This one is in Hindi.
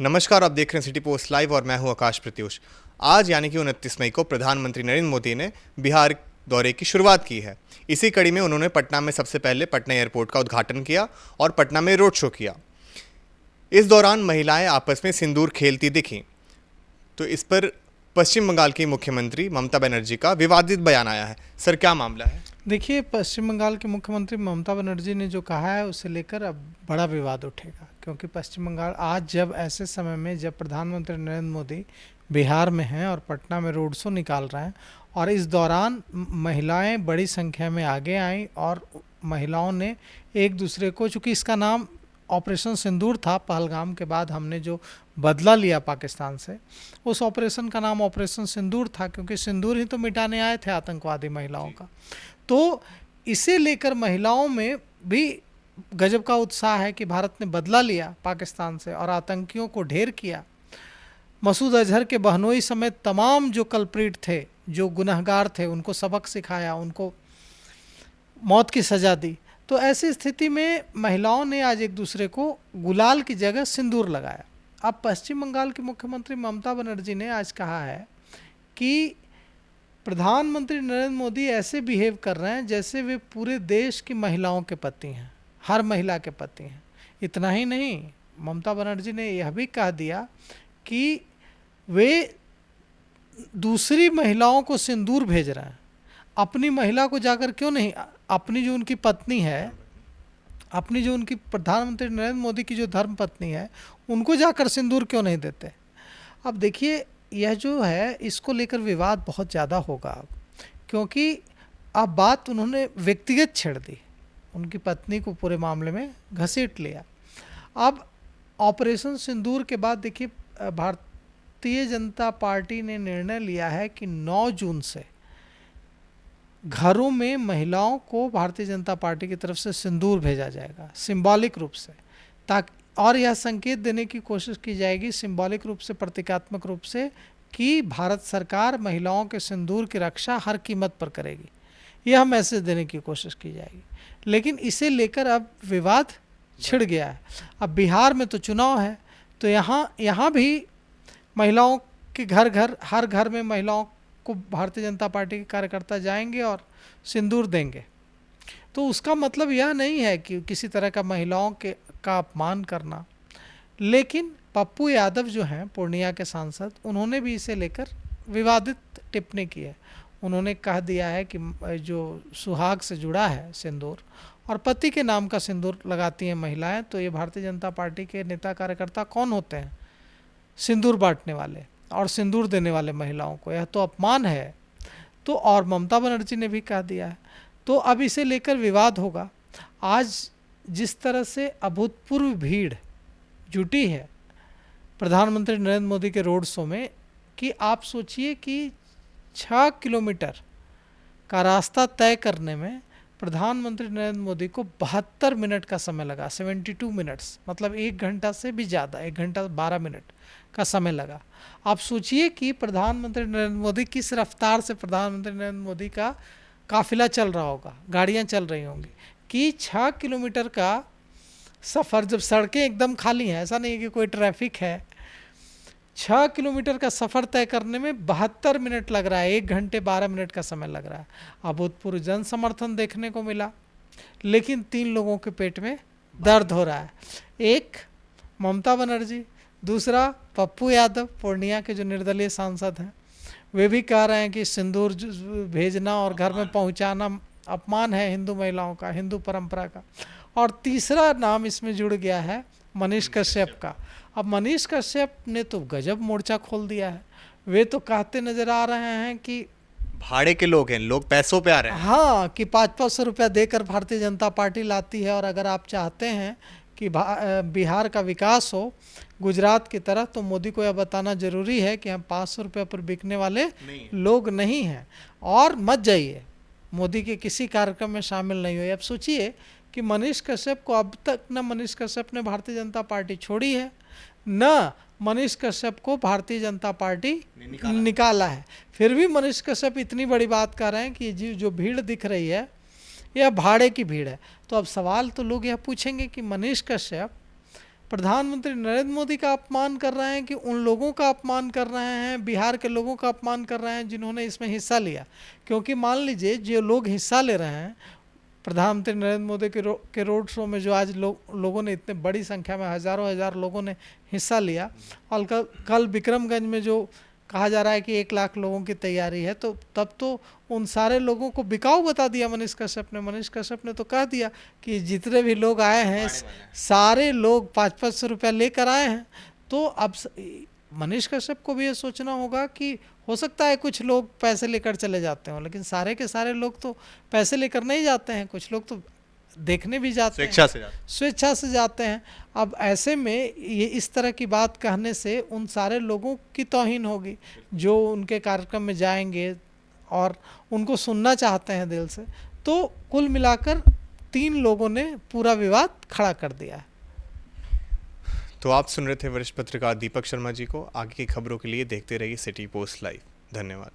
नमस्कार, आप देख रहे हैं सिटी पोस्ट लाइव और मैं हूं आकाश प्रत्युष। आज यानी कि 29 मई को प्रधानमंत्री नरेंद्र मोदी ने बिहार दौरे की शुरुआत की है। इसी कड़ी में उन्होंने पटना में सबसे पहले पटना एयरपोर्ट का उद्घाटन किया और पटना में रोड शो किया। इस दौरान महिलाएं आपस में सिंदूर खेलती दिखीं। तो इस पर पश्चिम बंगाल की मुख्यमंत्री ममता बनर्जी का विवादित बयान आया है। सर, क्या मामला है? देखिए, पश्चिम बंगाल की मुख्यमंत्री ममता बनर्जी ने जो कहा है उसे लेकर अब बड़ा विवाद उठेगा, क्योंकि पश्चिम बंगाल आज जब ऐसे समय में जब प्रधानमंत्री नरेंद्र मोदी बिहार में हैं और पटना में रोड शो निकाल रहे हैं और इस दौरान महिलाएं बड़ी संख्या में आगे आईं और महिलाओं ने एक दूसरे को, चूँकि इसका नाम ऑपरेशन सिंदूर था, पहलगाम के बाद हमने जो बदला लिया पाकिस्तान से, उस ऑपरेशन का नाम ऑपरेशन सिंदूर था, क्योंकि सिंदूर ही तो मिटाने आए थे आतंकवादी महिलाओं का। तो इसे लेकर महिलाओं में भी गजब का उत्साह है कि भारत ने बदला लिया पाकिस्तान से और आतंकियों को ढेर किया। मसूद अजहर के बहनोई समेत तमाम जो कल्प्रिट थे, जो गुनहगार थे, उनको सबक सिखाया, उनको मौत की सज़ा दी। तो ऐसी स्थिति में महिलाओं ने आज एक दूसरे को गुलाल की जगह सिंदूर लगाया। अब पश्चिम बंगाल की मुख्यमंत्री ममता बनर्जी ने आज कहा है कि प्रधानमंत्री नरेंद्र मोदी ऐसे बिहेव कर रहे हैं जैसे वे पूरे देश की महिलाओं के पति हैं, हर महिला के पति हैं। इतना ही नहीं, ममता बनर्जी ने यह भी कह दिया कि वे दूसरी महिलाओं को सिंदूर भेज रहे हैं। अपनी महिला को जाकर क्यों नहीं, अपनी जो उनकी पत्नी है, अपनी जो उनकी प्रधानमंत्री नरेंद्र मोदी की जो धर्म पत्नी है, उनको जाकर सिंदूर क्यों नहीं देते? अब देखिए, यह जो है इसको लेकर विवाद बहुत ज़्यादा होगा, क्योंकि अब बात उन्होंने व्यक्तिगत छेड़ दी, उनकी पत्नी को पूरे मामले में घसीट लिया। अब ऑपरेशन सिंदूर के बाद देखिए, भारतीय जनता पार्टी ने निर्णय लिया है कि 9 जून से घरों में महिलाओं को भारतीय जनता पार्टी की तरफ से सिंदूर भेजा जाएगा, सिंबॉलिक रूप से, ताकि और यह संकेत देने की कोशिश की जाएगी, सिंबॉलिक रूप से, प्रतीकात्मक रूप से, कि भारत सरकार महिलाओं के सिंदूर की रक्षा हर कीमत पर करेगी। यह मैसेज देने की कोशिश की जाएगी। लेकिन इसे लेकर अब विवाद छिड़ गया है। अब बिहार में तो चुनाव है, तो यहाँ भी महिलाओं के हर घर में महिलाओं को भारतीय जनता पार्टी के कार्यकर्ता जाएंगे और सिंदूर देंगे। तो उसका मतलब यह नहीं है कि किसी तरह का महिलाओं का अपमान करना। लेकिन पप्पू यादव जो हैं पूर्णिया के सांसद, उन्होंने भी इसे लेकर विवादित टिप्पणी की है। उन्होंने कह दिया है कि जो सुहाग से जुड़ा है सिंदूर और पति के नाम का सिंदूर लगाती हैं महिलाएं, तो ये भारतीय जनता पार्टी के नेता कार्यकर्ता कौन होते हैं? सिंदूर बांटने वाले और सिंदूर देने वाले महिलाओं को, यह तो अपमान है। तो और ममता बनर्जी ने भी कह दिया है। तो अब इसे लेकर विवाद होगा। आज जिस तरह से अभूतपूर्व भीड़ जुटी है प्रधानमंत्री नरेंद्र मोदी के रोड शो में, कि आप सोचिए कि 6 किलोमीटर का रास्ता तय करने में प्रधानमंत्री नरेंद्र मोदी को 72 मिनट का समय लगा, 72 मिनट्स, मतलब 1 घंटा से भी ज़्यादा, 1 घंटा 12 मिनट का समय लगा। आप सोचिए कि प्रधानमंत्री नरेंद्र मोदी किस रफ्तार से प्रधानमंत्री नरेंद्र मोदी का काफिला चल रहा होगा, गाड़ियां चल रही होंगी, कि 6 किलोमीटर का सफ़र, जब सड़कें एकदम खाली हैं, ऐसा नहीं है कि कोई ट्रैफिक है, 6 किलोमीटर का सफ़र तय करने में 72 मिनट लग रहा है, 1 घंटे 12 मिनट का समय लग रहा है। अभूतपूर्व जन समर्थन देखने को मिला, लेकिन 3 लोगों के पेट में दर्द हो रहा है। एक ममता बनर्जी, दूसरा पप्पू यादव, पूर्णिया के जो निर्दलीय सांसद हैं, वे भी कह रहे हैं कि सिंदूर भेजना और घर में पहुंचाना अपमान है हिंदू महिलाओं का, हिंदू परंपरा का। और तीसरा नाम इसमें जुड़ गया है मनीष कश्यप का। अब मनीष कश्यप ने तो गजब मोर्चा खोल दिया है। वे तो कहते नजर आ रहे हैं कि भाड़े के लोग हैं, लोग पैसों पे आ रहे हैं। हाँ, कि 500-500 रुपया देकर भारतीय जनता पार्टी लाती है, और अगर आप चाहते हैं कि बिहार का विकास हो गुजरात की तरह, तो मोदी को यह बताना जरूरी है कि हम 500 रुपये पर बिकने वाले लोग नहीं हैं, और मत जाइए मोदी के किसी कार्यक्रम में शामिल नहीं हुए। अब सोचिए कि मनीष कश्यप को, अब तक न मनीष कश्यप ने भारतीय जनता पार्टी छोड़ी है, न मनीष कश्यप को भारतीय जनता पार्टी निकाला है, फिर भी मनीष कश्यप इतनी बड़ी बात कर रहे हैं कि जो भीड़ दिख रही है यह भाड़े की भीड़ है। तो अब सवाल तो लोग यह पूछेंगे कि मनीष कश्यप प्रधानमंत्री नरेंद्र मोदी का अपमान कर रहे हैं कि उन लोगों का अपमान कर रहे हैं, बिहार के लोगों का अपमान कर रहे हैं जिन्होंने इसमें हिस्सा लिया? क्योंकि मान लीजिए जो लोग हिस्सा ले रहे हैं प्रधानमंत्री नरेंद्र मोदी के रोड शो में, जो आज लोगों ने इतने बड़ी संख्या में हज़ारों हज़ार लोगों ने हिस्सा लिया, और कल विक्रमगंज में जो कहा जा रहा है कि 1 लाख लोगों की तैयारी है, तो तब तो उन सारे लोगों को बिकाऊ बता दिया मनीष कश्यप ने तो कह दिया कि जितने भी लोग आए हैं सारे लोग 500-500 रुपया लेकर आए हैं। तो अब मनीष कश्यप को भी ये सोचना होगा कि हो सकता है कुछ लोग पैसे लेकर चले जाते हों, लेकिन सारे के सारे लोग तो पैसे लेकर नहीं जाते हैं, कुछ लोग तो देखने भी जाते हैं, स्वेच्छा से जाते हैं। अब ऐसे में ये इस तरह की बात कहने से उन सारे लोगों की तौहीन होगी जो उनके कार्यक्रम में जाएंगे और उनको सुनना चाहते हैं दिल से। तो कुल मिलाकर 3 लोगों ने पूरा विवाद खड़ा कर दिया है। तो आप सुन रहे थे वरिष्ठ पत्रकार दीपक शर्मा जी को। आगे की खबरों के लिए देखते रहिए सिटी पोस्ट लाइव। धन्यवाद।